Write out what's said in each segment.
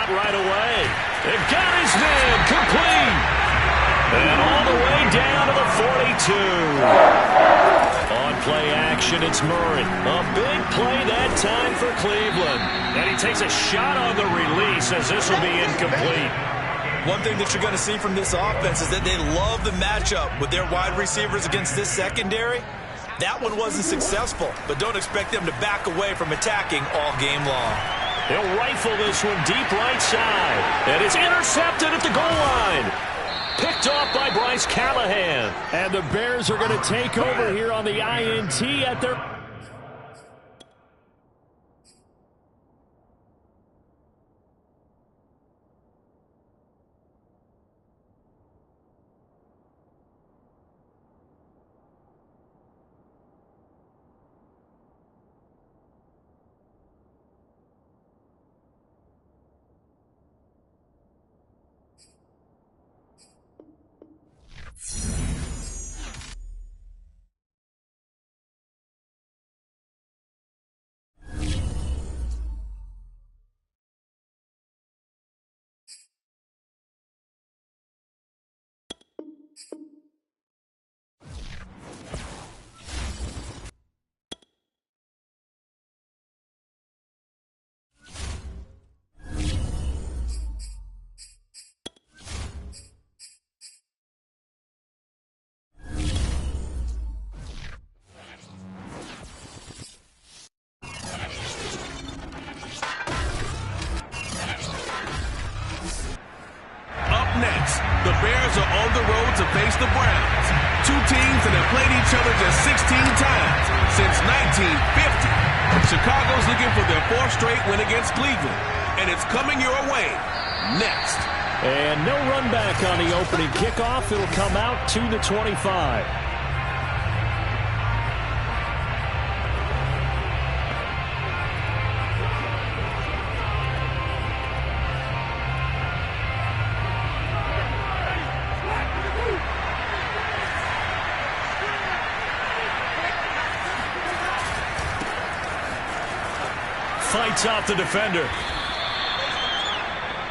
out right away. They've got his man complete. And all the way down to the 42. On play action, it's Murray. A big play that time for Cleveland. And he takes a shot on the release as this will be incomplete. One thing that you're going to see from this offense is that they love the matchup with their wide receivers against this secondary. That one wasn't successful, but don't expect them to back away from attacking all game long. He'll rifle this one deep right side. And it's intercepted at the goal line. Picked off by Bryce Callahan. And the Bears are going to take over here on the INT at their... Next, the Bears are on the road to face the Browns. Two teams that have played each other just 16 times since 1950. Chicago's looking for their fourth straight win against Cleveland, and it's coming your way next. And no run back on the opening kickoff. It'll come out to the 25. Fights off the defender.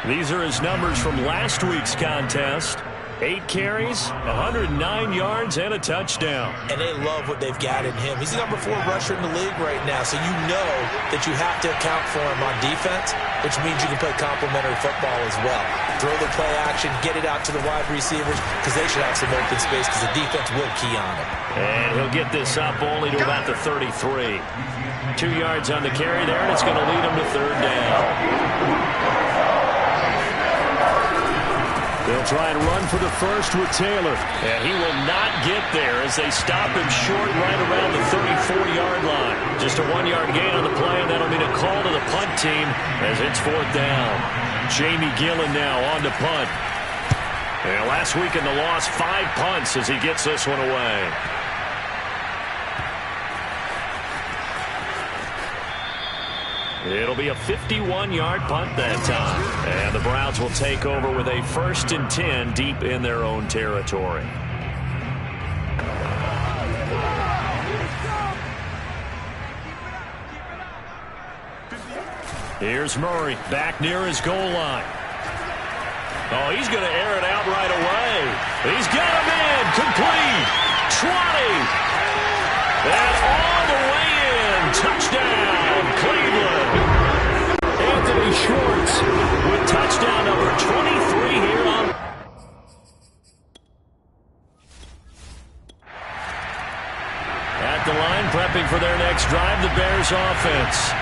These are his numbers from last week's contest. 8 carries, 109 yards, and a touchdown. And they love what they've got in him. He's the number 4 rusher in the league right now, so you know that you have to account for him on defense, which means you can play complementary football as well. Throw the play action, get it out to the wide receivers, because they should have some open space, because the defense will key on him. And he'll get this up only to about the 33. 2 yards on the carry there, and it's going to lead him to third down. They'll try and run for the first with Taylor. And he will not get there as they stop him short right around the 34-yard line. Just a 1-yard gain on the play, and that'll mean a call to the punt team as it's fourth down. Jamie Gillen now on to punt. And last week in the loss, 5 punts as he gets this one away. It'll be a 51-yard punt that time. And the Browns will take over with a 1st and 10 deep in their own territory. Here's Murray back near his goal line. Oh, he's going to air it out right away. He's got him in. Complete. 20. That's all the way in. Touchdown, Cleveland. Anthony Schwartz with touchdown number 23 here on. At the line, prepping for their next drive, the Bears offense.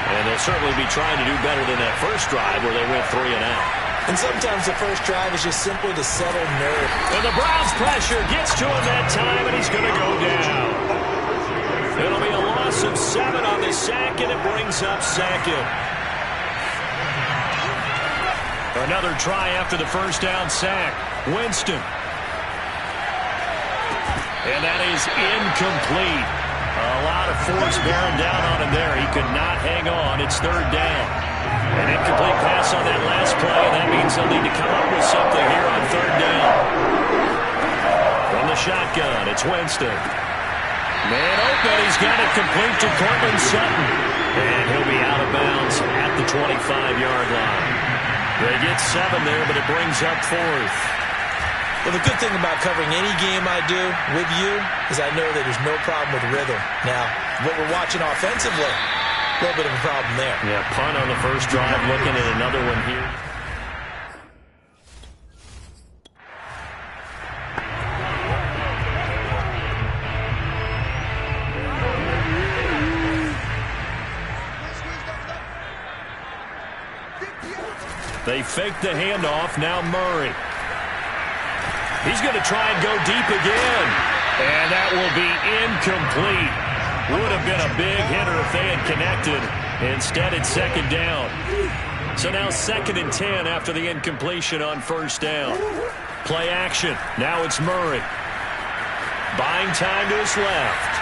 And they'll certainly be trying to do better than that first drive where they went 3 and out. And sometimes the first drive is just simply to settle nerve. And the Browns pressure gets to him that time, and he's going to go down. It'll be a loss of 7 on the sack, and it brings up second. Another try after the first down sack. Winston. And that is incomplete. A lot of force bearing down on him there. He could not hang on. It's third down. An incomplete pass on that last play, and that means they'll need to come up with something here on third down. From the shotgun, it's Winston. Man open, he's got it complete to Cortland Sutton. And he'll be out of bounds at the 25-yard line. They get 7 there, but it brings up 4th. Well, the good thing about covering any game I do with you is I know that there's no problem with rhythm. Now, what we're watching offensively, a little bit of a problem there. Yeah, punt on the first drive, looking at another one here. They fake the handoff. Now Murray. He's going to try and go deep again. And that will be incomplete. Would have been a big hitter if they had connected. Instead, it's 2nd down. So now 2nd and 10 after the incompletion on 1st down. Play action. Now it's Murray. Buying time to his left.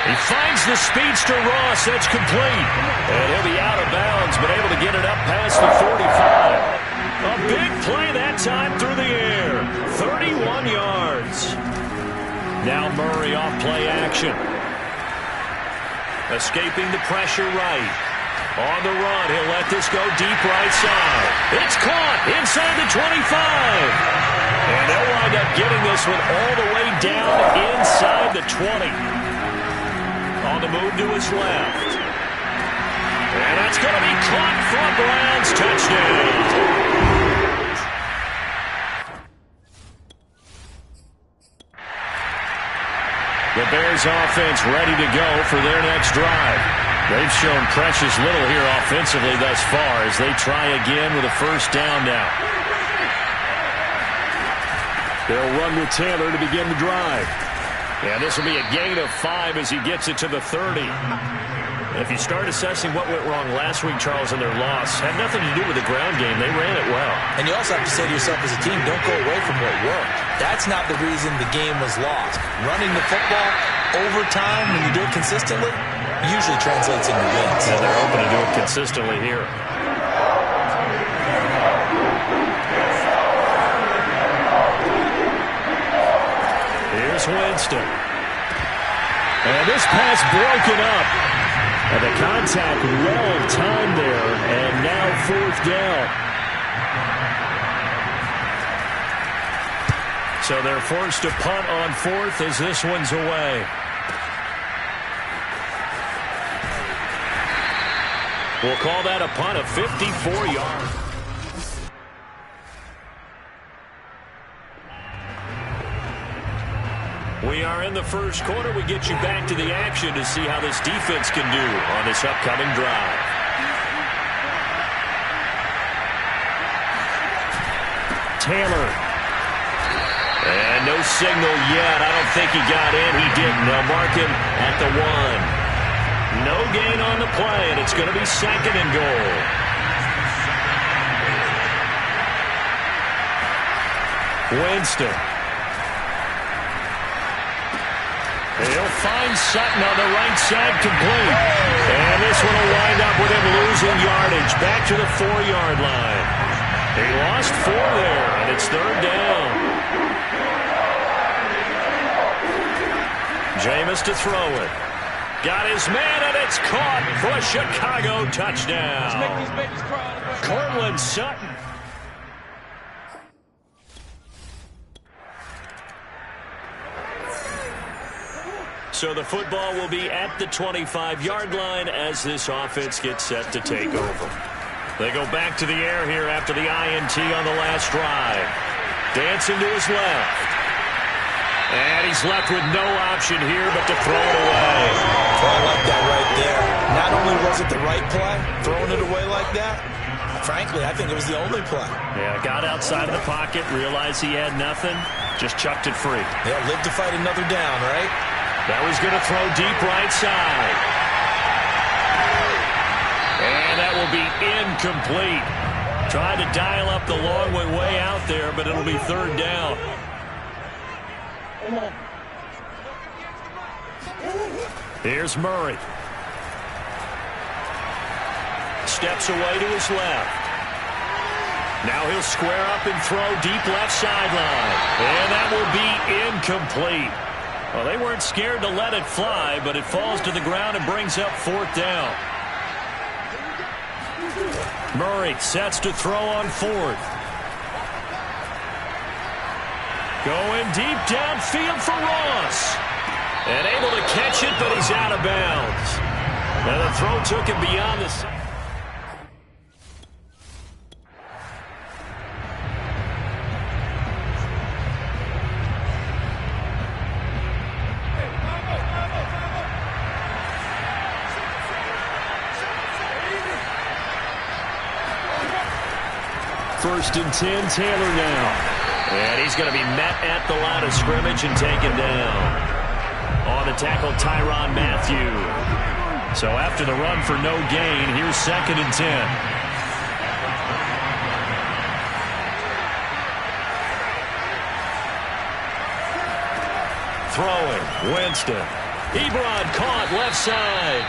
He finds the speedster Ross. That's complete. And he'll be out of bounds, but able to get it up past the 45. A big play that time through the air. 31 yards. Now Murray off play action. Escaping the pressure right. On the run, he'll let this go deep right side. It's caught inside the 25. And they'll wind up getting this one all the way down inside the 20. On the move to his left. And that's going to be caught for a Browns touchdown. The Bears offense ready to go for their next drive. They've shown precious little here offensively thus far as they try again with a 1st down now. They'll run with Taylor to begin the drive. And this will be a gain of 5 as he gets it to the 30. And if you start assessing what went wrong last week, Charles, in their loss, had nothing to do with the ground game. They ran it well. And you also have to say to yourself as a team, don't go away from what worked. That's not the reason the game was lost. Running the football over time, when you do it consistently, usually translates into wins. And they're hoping to do it consistently here. Here's Winston. And this pass broken up. And the contact well timed there. And now 4th down. So they're forced to punt on 4th as this one's away. We'll call that a punt of 54 yards. We are in the first quarter. We get you back to the action to see how this defense can do on this upcoming drive. Taylor. And no signal yet. I don't think he got in. He didn't. They'll mark him at the 1. No gain on the play, and it's going to be 2nd and goal. Winston. He'll find Sutton on the right side complete. And this one will wind up with him losing yardage back to the 4-yard line. He lost 4 there, and it's 3rd down. Jameis to throw it. Got his man, and it's caught for a Chicago touchdown. Let's make these babies cry. Cortland Sutton. So the football will be at the 25-yard line as this offense gets set to take over. They go back to the air here after the INT on the last drive. Dancing to his left. And he's left with no option here but to throw it away. Oh, I like that right there. Not only was it the right play, throwing it away like that, frankly, I think it was the only play. Yeah, got outside of the pocket, realized he had nothing, just chucked it free. Yeah, live to fight another down, right? That was going to throw deep right side. And that will be incomplete. Tried to dial up the long way out there, but it'll be 3rd down. Here's Murray. Steps away to his left. Now he'll square up and throw deep left sideline. And that will be incomplete. Well, they weren't scared to let it fly, but it falls to the ground and brings up 4th down. Murray sets to throw on fourth. Going deep downfield for Ross. And able to catch it, but he's out of bounds. And the throw took him beyond the... First and 10, Taylor now. And he's going to be met at the line of scrimmage and taken down. On the tackle, Tyrann Mathieu. So after the run for no gain, here's second and 10. Throwing, Winston. Ebron caught left side.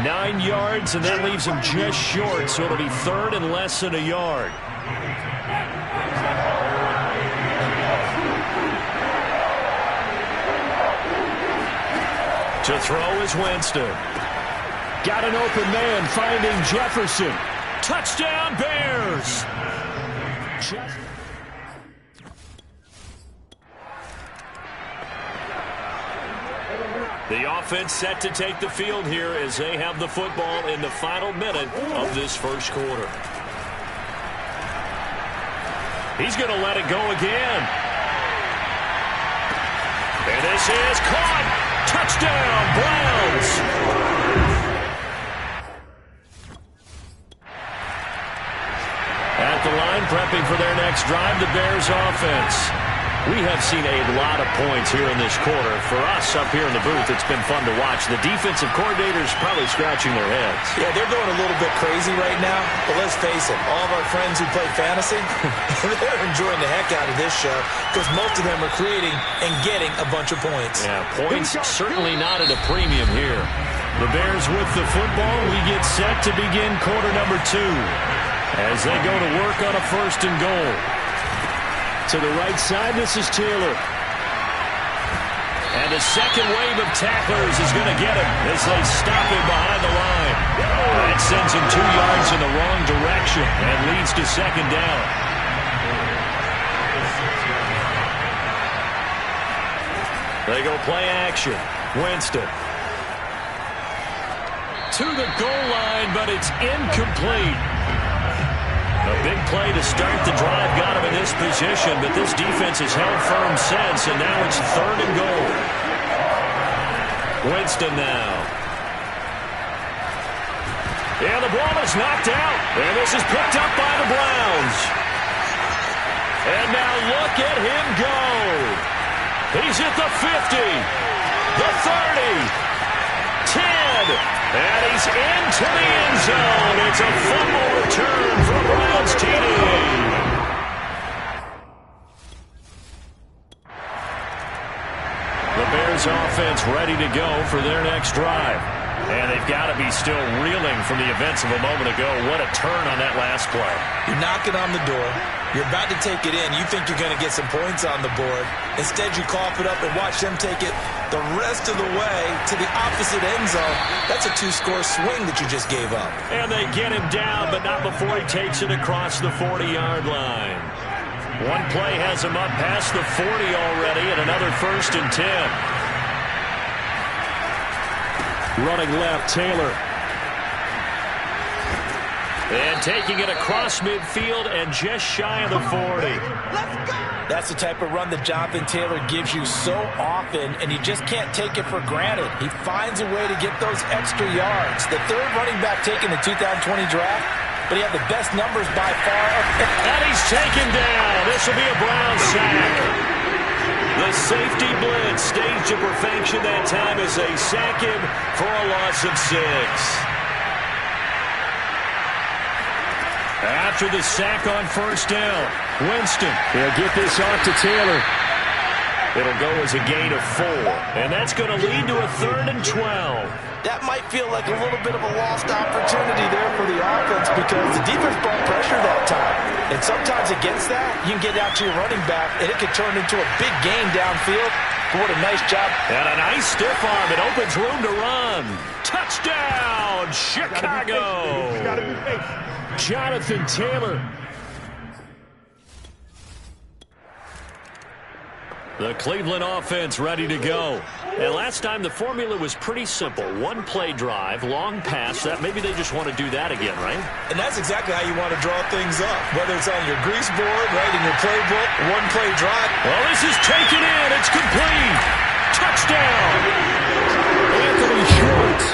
9 yards, and that leaves him just short, so it'll be third and less than a yard. To throw is Winston. Got an open man, finding Jefferson. Touchdown, Bears! The offense set to take the field here as they have the football in the final minute of this first quarter. He's going to let it go again. And this is caught. Touchdown, Browns. At the line, prepping for their next drive, the Bears offense. We have seen a lot of points here in this quarter. For us up here in the booth, it's been fun to watch. The defensive coordinators probably scratching their heads. Yeah, they're going a little bit crazy right now. But let's face it, all of our friends who play fantasy, they're enjoying the heck out of this show because most of them are creating and getting a bunch of points. Yeah, points certainly not at a premium here. The Bears with the football. We get set to begin quarter number 2 as they go to work on a first and goal. To the right side, this is Taylor. And the second wave of tacklers is going to get him as they stop him behind the line. That sends him 2 yards in the wrong direction and leads to second down. They go play action. Winston. To the goal line, but it's incomplete. A big play to start the drive got him in this position, but this defense has held firm since, and now it's third and goal. Winston now. And the ball is knocked out, and this is picked up by the Browns. And now look at him go. He's at the 50, the 30, 10. And he's into the end zone. It's a fumble return for Browns TD. The Bears offense ready to go for their next drive. And they've got to be still reeling from the events of a moment ago. What a turn on that last play. You're knocking on the door. You're about to take it in. You think you're going to get some points on the board. Instead, you cough it up and watch them take it the rest of the way to the opposite end zone. That's a 2-score swing that you just gave up. And they get him down, but not before he takes it across the 40-yard line. One play has him up past the 40 already, and another first and 10. Running left, Taylor. And taking it across midfield and just shy of the 40. That's the type of run that Jonathan Taylor gives you so often, and you just can't take it for granted. He finds a way to get those extra yards. The third running back taken the 2020 draft, but he had the best numbers by far. And he's taken down. This will be a Brown sack. The safety blitz staged to perfection that time as they sack him for a loss of 6. After the sack on first down, Winston. He'll get this off to Taylor. It'll go as a gain of 4. And that's going to lead to a 3rd and 12. That might feel like a little bit of a lost opportunity there for the offense because the defense brought pressure that time. And sometimes against that, you can get out to your running back, and it can turn into a big gain downfield. But what a nice job. And a nice stiff arm. It opens room to run. Touchdown, Chicago. It's got to be patient. Jonathan Taylor. The Cleveland offense ready to go. And last time the formula was pretty simple. One play drive, long pass. That maybe they just want to do that again, right? And that's exactly how you want to draw things up. Whether it's on your grease board, right in your playbook, one play drive. Well, this is taken in. It's complete. Touchdown. Anthony Schwartz.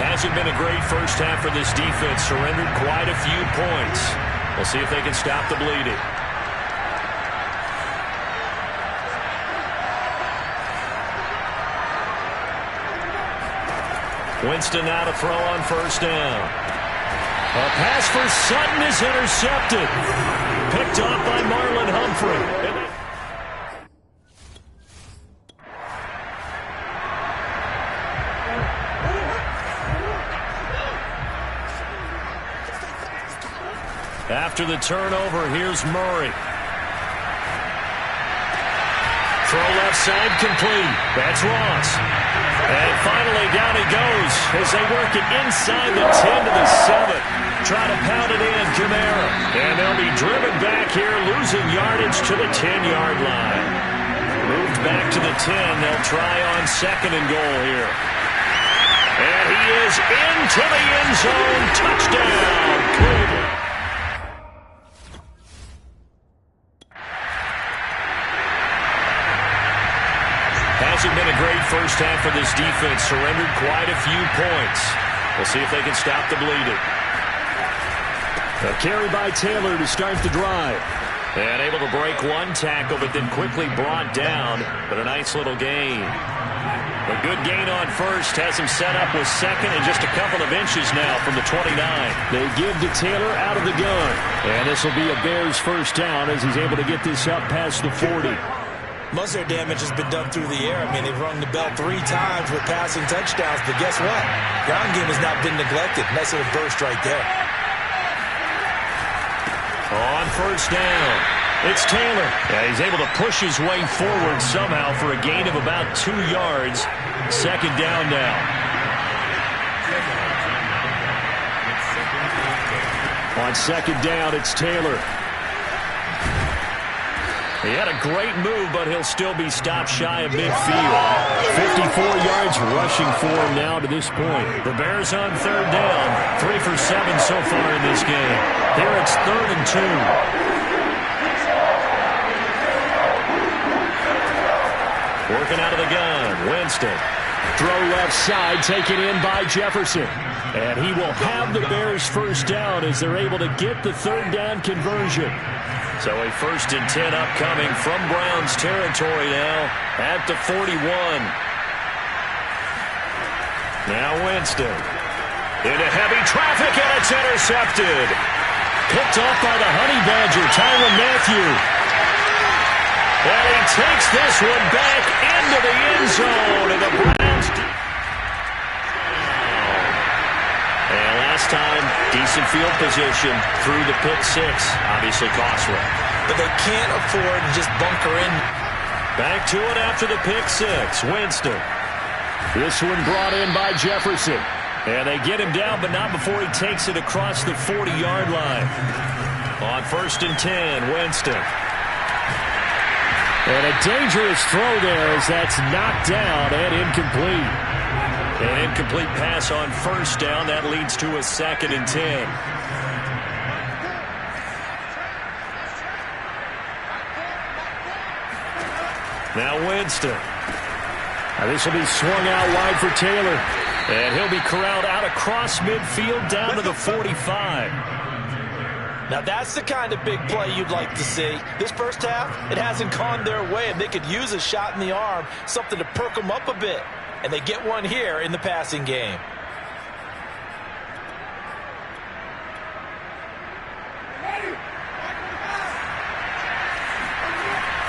Hasn't been a great first half for this defense. Surrendered quite a few points. We'll see if they can stop the bleeding. Winston now to throw on first down. A pass for Sutton is intercepted. Picked off by Marlon Humphrey. After the turnover, here's Murray. Throw left side complete. That's Ross. And finally down he goes as they work it inside the 10 to the 7. Try to pound it in, Kamara. And they'll be driven back here, losing yardage to the 10-yard line. Moved back to the 10. They'll try on second and goal here. And he is into the end zone. Touchdown, Cleveland. Hasn't been a great first half for this defense. Surrendered quite a few points. We'll see if they can stop the bleeding. A carry by Taylor to start the drive. And able to break one tackle, but then quickly brought down. But a nice little gain. A good gain on first. Has him set up with second and just a couple of inches now from the 29. They give to Taylor out of the gun. And this will be a Bears first down as he's able to get this up past the 40. Most of their damage has been done through the air. I mean, they've rung the bell 3 times with passing touchdowns, but guess what? Ground game has not been neglected. Nice little burst right there. On first down, it's Taylor. Yeah, he's able to push his way forward somehow for a gain of about 2 yards. Second down now. On second down, it's Taylor. He had a great move, but he'll still be stopped shy of midfield. 54 yards rushing for him now to this point. The Bears on third down. 3 for 7 so far in this game. Here it's 3rd and 2. Working out of the gun. Winston. Throw left side, taken in by Jefferson. And he will have the Bears first down as they're able to get the third down conversion. So a 1st and 10 upcoming from Browns territory now at the 41. Now Winston. Into heavy traffic, and it's intercepted. Picked off by the Honey Badger, Tyrann Mathieu. And he takes this one back into the end zone, and the Browns... And last time, decent field position through the pick 6. Obviously costly. But they can't afford to just bunker in. Back to it after the pick 6. Winston. This one brought in by Jefferson. And they get him down, but not before he takes it across the 40-yard line. On 1st and 10, Winston. And a dangerous throw there as that's knocked down and incomplete. An incomplete pass on first down. That leads to a 2nd and 10. Now Winston. Now this will be swung out wide for Taylor. And he'll be corralled out across midfield down to the 45. Now that's the kind of big play you'd like to see. This first half, it hasn't gone their way, and they could use a shot in the arm, something to perk them up a bit. And they get one here in the passing game.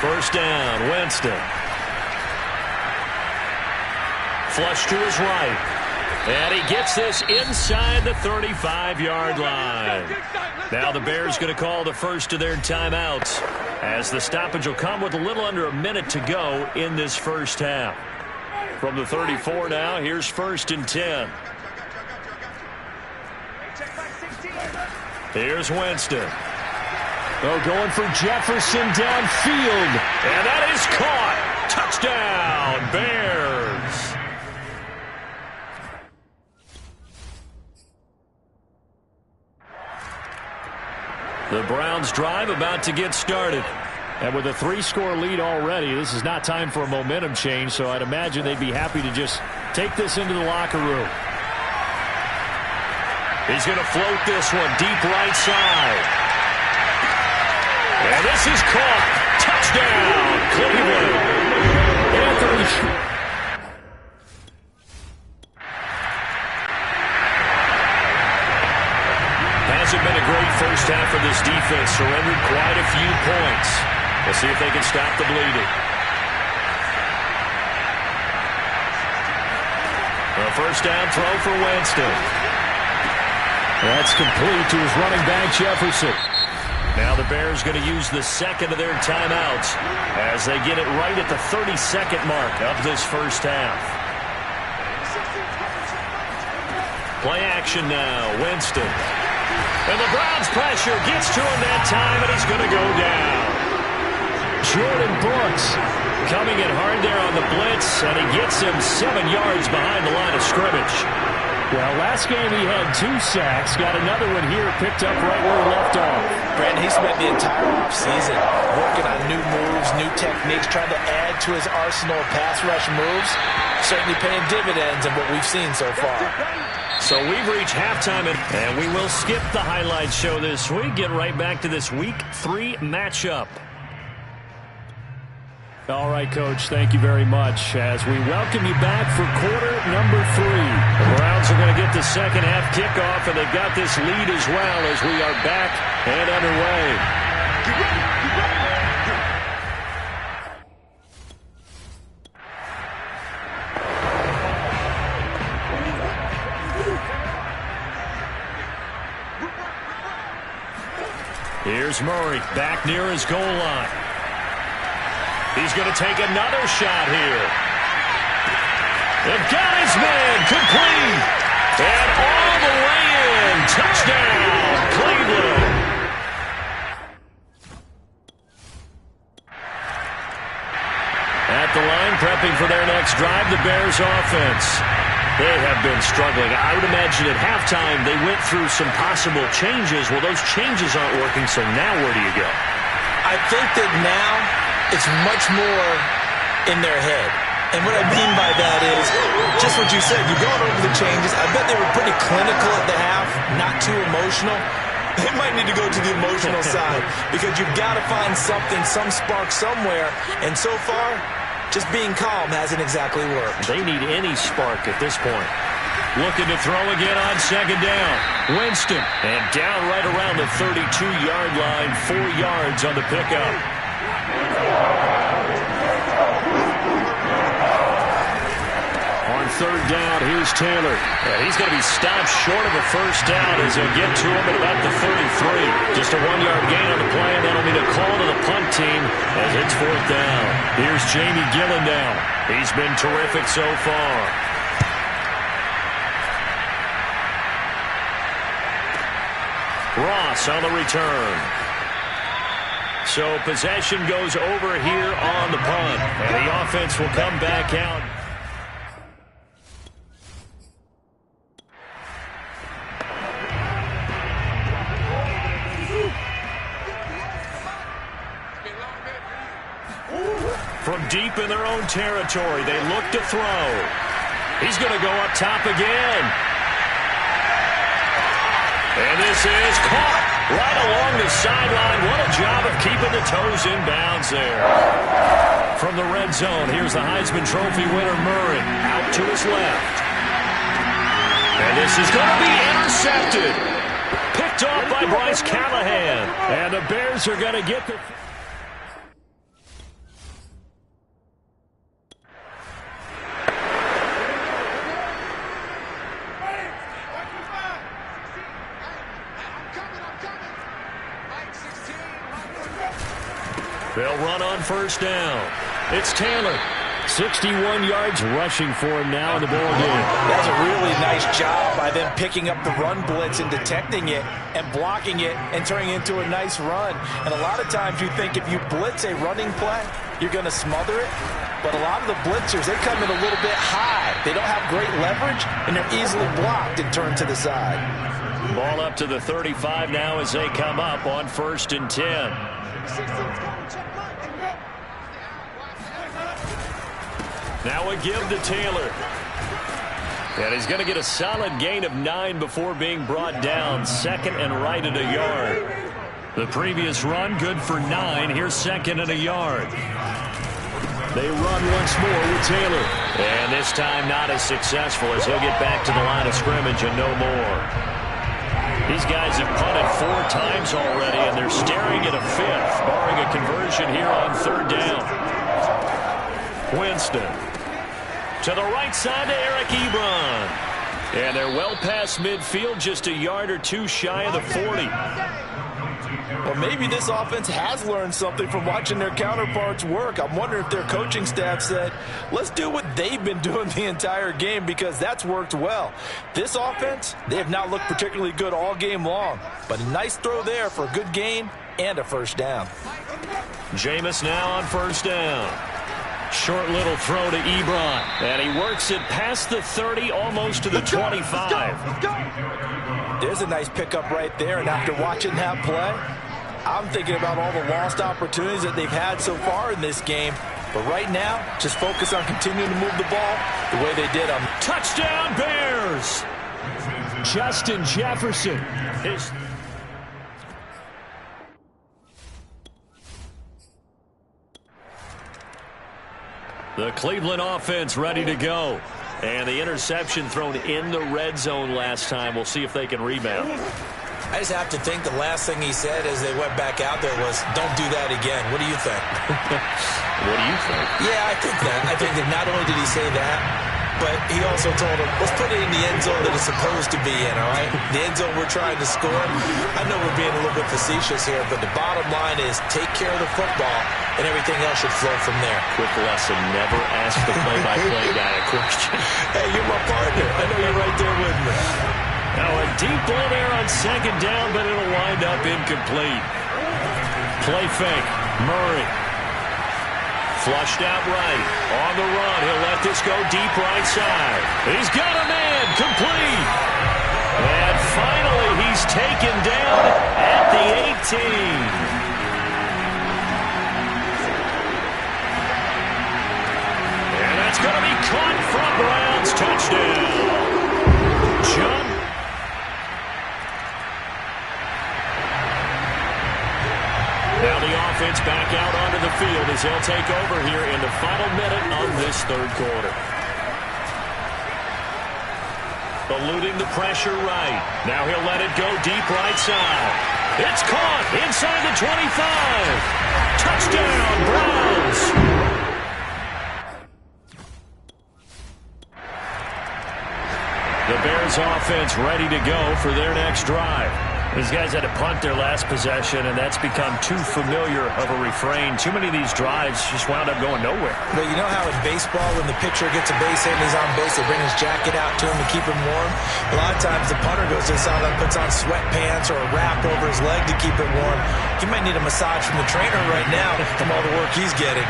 First down, Winston. Flush to his right. And he gets this inside the 35-yard line. Now the Bears going to call the first of their timeouts, as the stoppage will come with a little under a minute to go in this first half. From the 34 now, here's 1st and 10. Here's Winston. Oh, going for Jefferson downfield. And that is caught. Touchdown, Bears. The Browns drive about to get started. And with a 3-score lead already, this is not time for a momentum change, so I'd imagine they'd be happy to just take this into the locker room. He's going to float this one deep right side. And this is caught. Touchdown, Cleveland. Anthony. Hasn't been a great first half for this defense. Surrendered quite a few points. We'll see if they can stop the bleeding. A first down throw for Winston. That's complete to his running back, Jefferson. Now the Bears going to use the second of their timeouts as they get it right at the 32nd mark of this first half. Play action now, Winston. And the Browns pressure gets to him that time, and he's going to go down. Jordan Brooks coming in hard there on the blitz, and he gets him 7 yards behind the line of scrimmage. Well, last game he had 2 sacks. Got another one here picked up right where he left off. Brandon, he spent the entire offseason working on new moves, new techniques, trying to add to his arsenal of pass rush moves. Certainly paying dividends in what we've seen so far. So we've reached halftime, and we will skip the highlight show this week. Get right back to this Week 3 matchup. All right, Coach, thank you very much. As we welcome you back for quarter number 3. The Browns are going to get the second half kickoff, and they've got this lead as well as we are back and underway. Here's Murray back near his goal line. He's going to take another shot here. They've got his man complete. And all the way in. Touchdown, Cleveland. At the line, prepping for their next drive, the Bears offense. They have been struggling. I would imagine at halftime they went through some possible changes. Well, those changes aren't working, so now where do you go? I think that now it's much more in their head. And what I mean by that is just what you said. You're going over the changes. I bet they were pretty clinical at the half, not too emotional. They might need to go to the emotional side because you've got to find something, some spark somewhere. And so far, just being calm hasn't exactly worked. They need any spark at this point. Looking to throw again on second down. Winston. And down right around the 32-yard line. 4 yards on the pickup. On third down, here's Taylor. And he's going to be stopped short of a first down as they'll get to him at about the 33. Just a 1-yard gain on the play, and that'll be a call to the punt team as it's fourth down. Here's Jamie Gillen now. He's been terrific so far. Ross on the return. So possession goes over here on the punt, and the offense will come back out. From deep in their own territory, they look to throw. He's going to go up top again. And this is caught right along the sideline. What a job of keeping the toes in bounds there. From the red zone, here's the Heisman Trophy winner, Murray, out to his left. And this is going to be intercepted. Picked off by Bryce Callahan. And the Bears are going to get the... They'll run on first down. It's Taylor. 61 yards rushing for him now in the ball game. That's a really nice job by them picking up the run blitz and detecting it and blocking it and turning it into a nice run. And a lot of times you think if you blitz a running play, you're going to smother it. But a lot of the blitzers, they come in a little bit high. They don't have great leverage, and they're easily blocked and turned to the side. Ball up to the 35 now as they come up on 1st and 10. Now a give to Taylor. And he's going to get a solid gain of 9 before being brought down. 2nd and right at a yard. The previous run good for 9. Here's 2nd and a yard. They run once more with Taylor. And this time not as successful as he'll get back to the line of scrimmage and no more. These guys have punted 4 times already, and they're staring at a 5th, barring a conversion here on 3rd down. Winston. To the right side to Eric Ebron. And they're well past midfield, just a yard or 2 shy of the 40. Well, maybe this offense has learned something from watching their counterparts work. I'm wondering if their coaching staff said, let's do what they've been doing the entire game, because that's worked well. This offense, they have not looked particularly good all game long. But a nice throw there for a good gain and a 1st down. Jameis now on 1st down. Short little throw to Ebron. And he works it past the 30, almost to the 25. There's a nice pickup right there, and after watching that play, I'm thinking about all the lost opportunities that they've had so far in this game. But right now, just focus on continuing to move the ball the way they did on. Touchdown, Bears! Justin Jefferson. The Cleveland offense ready to go. And the interception thrown in the red zone last time. We'll see if they can rebound. I just have to think the last thing he said as they went back out there was, don't do that again. What do you think? What do you think? Yeah, I think that. I think that not only did he say that, but he also told him, let's put it in the end zone that it's supposed to be in, all right? The end zone we're trying to score. I know we're being a little bit facetious here, but the bottom line is take care of the football, and everything else should flow from there. Quick lesson, never ask the play-by-play guy a question. Hey, you're my partner. I know you're right there with me. Now a deep ball there on 2nd down, but it'll wind up incomplete. Play fake. Murray. Flushed out right. On the run. He'll let this go deep right side. He's got a man. Complete. And finally he's taken down at the 18. And that's going to be caught from Browns. Touchdown. John. Now the offense back out onto the field as they'll take over here in the final minute of this 3rd quarter. Eluding the pressure right. Now he'll let it go deep right side. It's caught inside the 25. Touchdown, Browns. The Bears offense ready to go for their next drive. These guys had to punt their last possession, and that's become too familiar of a refrain. Too many of these drives just wound up going nowhere. But you know how in baseball, when the pitcher gets a base hit and he's on base, they bring his jacket out to him to keep him warm? A lot of times the punter goes to the sideline, puts on sweatpants or a wrap over his leg to keep it warm. He might need a massage from the trainer right now from all the work he's getting.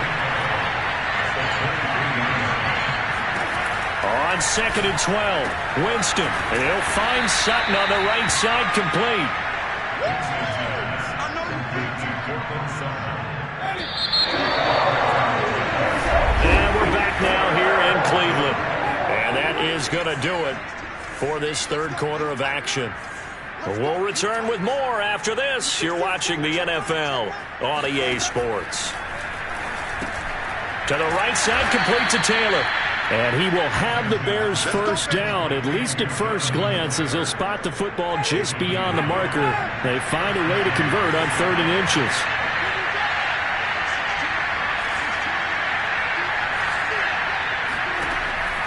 On 2nd and 12, Winston, and he'll find Sutton on the right side, complete. And we're back now here in Cleveland. And that is going to do it for this 3rd quarter of action. We'll return with more after this. You're watching the NFL on EA Sports. To the right side, complete to Taylor. And he will have the Bears' 1st down, at least at first glance, as he'll spot the football just beyond the marker. They find a way to convert on 3rd and inches.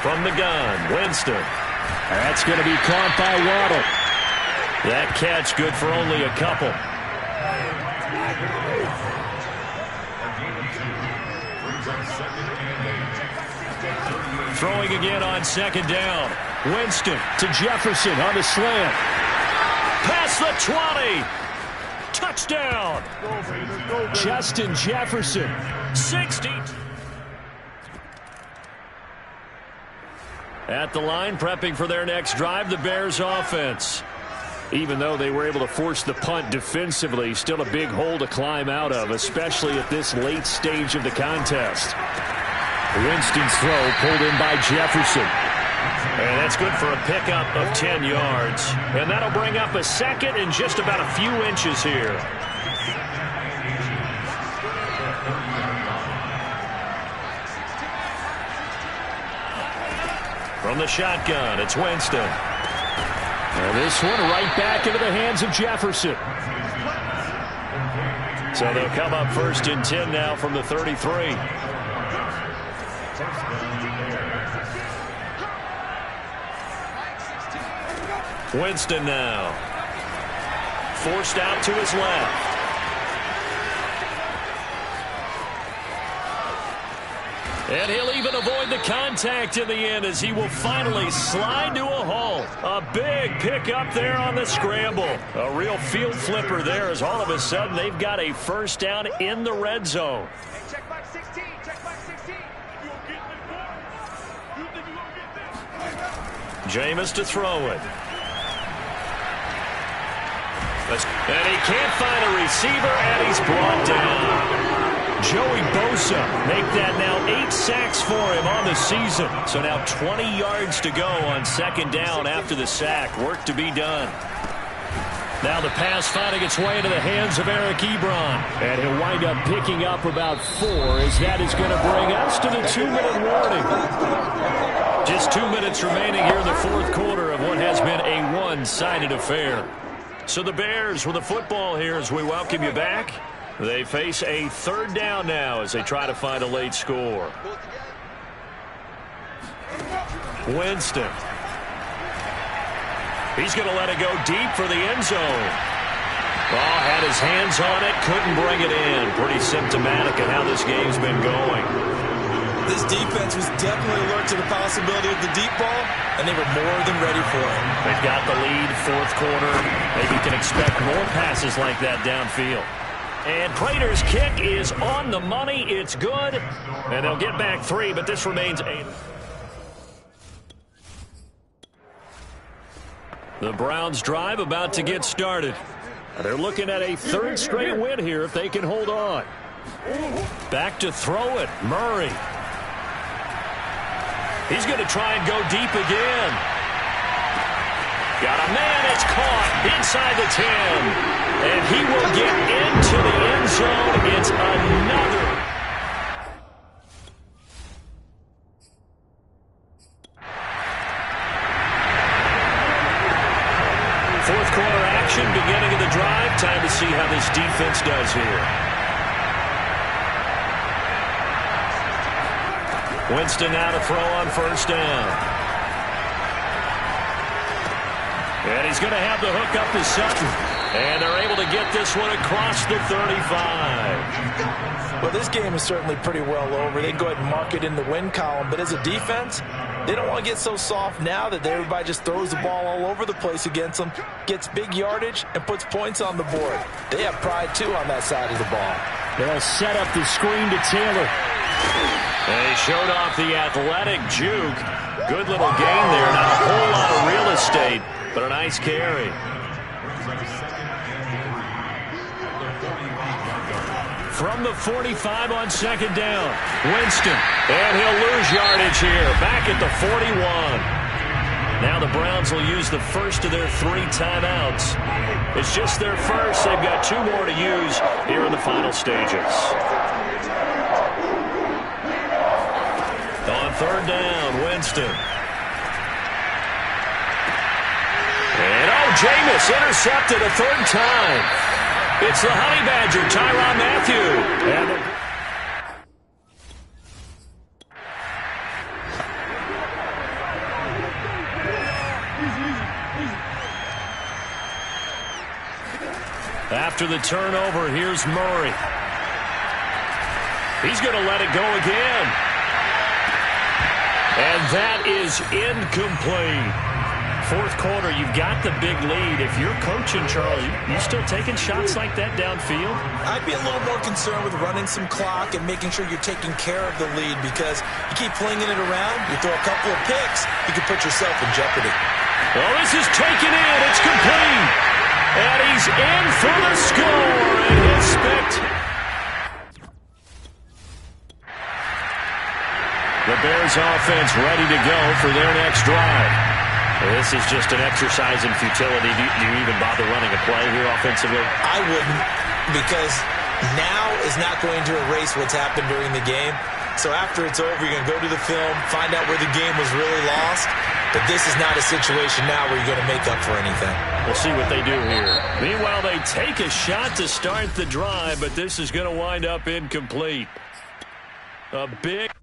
From the gun, Winston. That's going to be caught by Waddle. That catch good for only a couple. Throwing again on second down. Winston to Jefferson on the slant. Past the 20. Touchdown. Justin Jefferson. 60. At the line, prepping for their next drive, the Bears offense. Even though they were able to force the punt defensively, still a big hole to climb out of, especially at this late stage of the contest. Winston's throw pulled in by Jefferson. And that's good for a pickup of 10 yards. And that'll bring up a second and just about a few inches here. From the shotgun, it's Winston. And this one right back into the hands of Jefferson. So they'll come up 1st and 10 now from the 33. Winston now. Forced out to his left. And he'll even avoid the contact in the end as he will finally slide to a halt. A big pickup there on the scramble. A real field flipper there as all of a sudden they've got a first down in the red zone. Hey, check back 16. Check back 16. You gonna get this ball? You think you gonna get this? Jameis to throw it. And he can't find a receiver, and he's brought down. Joey Bosa make that now 8 sacks for him on the season. So now 20 yards to go on second down after the sack. Work to be done. Now the pass finding its way into the hands of Eric Ebron. And he'll wind up picking up about 4 as that is going to bring us to the 2-minute warning. Just 2 minutes remaining here in the fourth quarter of what has been a one-sided affair. So the Bears with the football here as we welcome you back. They face a third down now as they try to find a late score. Winston. He's going to let it go deep for the end zone. Oh, had his hands on it, couldn't bring it in. Pretty symptomatic of how this game's been going. This defense was definitely alert to the possibility of the deep ball, and they were more than ready for it. They've got the lead, fourth quarter. Maybe you can expect more passes like that downfield. And Prater's kick is on the money. It's good. And they'll get back 3, but this remains 8. The Browns drive about to get started. They're looking at a 3rd straight win here if they can hold on. Back to throw it. Murray. He's going to try and go deep again. Got a man. It's caught inside the 10. And he will get into the end zone. It's another. Fourth quarter action, beginning of the drive. Time to see how this defense does here. Winston now to throw on first down. And he's going to have the hook up to Sutton. And they're able to get this one across the 35. Well, this game is certainly pretty well over. They go ahead and mark it in the win column. But as a defense, they don't want to get so soft now that everybody just throws the ball all over the place against them, gets big yardage, and puts points on the board. They have pride, too, on that side of the ball. They'll set up the screen to Taylor. They showed off the athletic juke. Good little gain there. Not a whole lot of real estate, but a nice carry. From the 45 on second down, Winston. And he'll lose yardage here. Back at the 41. Now the Browns will use the first of their 3 timeouts. It's just their first. They've got 2 more to use here in the final stages. On third down, Winston. And Jameis intercepted a 3rd time. It's the Honey Badger, Tyrann Mathieu. After the turnover, here's Murray. He's going to let it go again. And that is incomplete. Fourth quarter, you've got the big lead. If you're coaching, Charles, you still taking shots like that downfield? I'd be a little more concerned with running some clock and making sure you're taking care of the lead, because you keep flinging it around, you throw a couple of picks, you can put yourself in jeopardy. Well, this is taken in. It's complete. And he's in for the score. And his The Bears offense ready to go for their next drive. This is just an exercise in futility. Do you even bother running a play here offensively? I wouldn't, because now is not going to erase what's happened during the game. So after it's over, you're going to go to the film, find out where the game was really lost. But this is not a situation now where you're going to make up for anything. We'll see what they do here. Meanwhile, they take a shot to start the drive, but this is going to wind up incomplete. A big...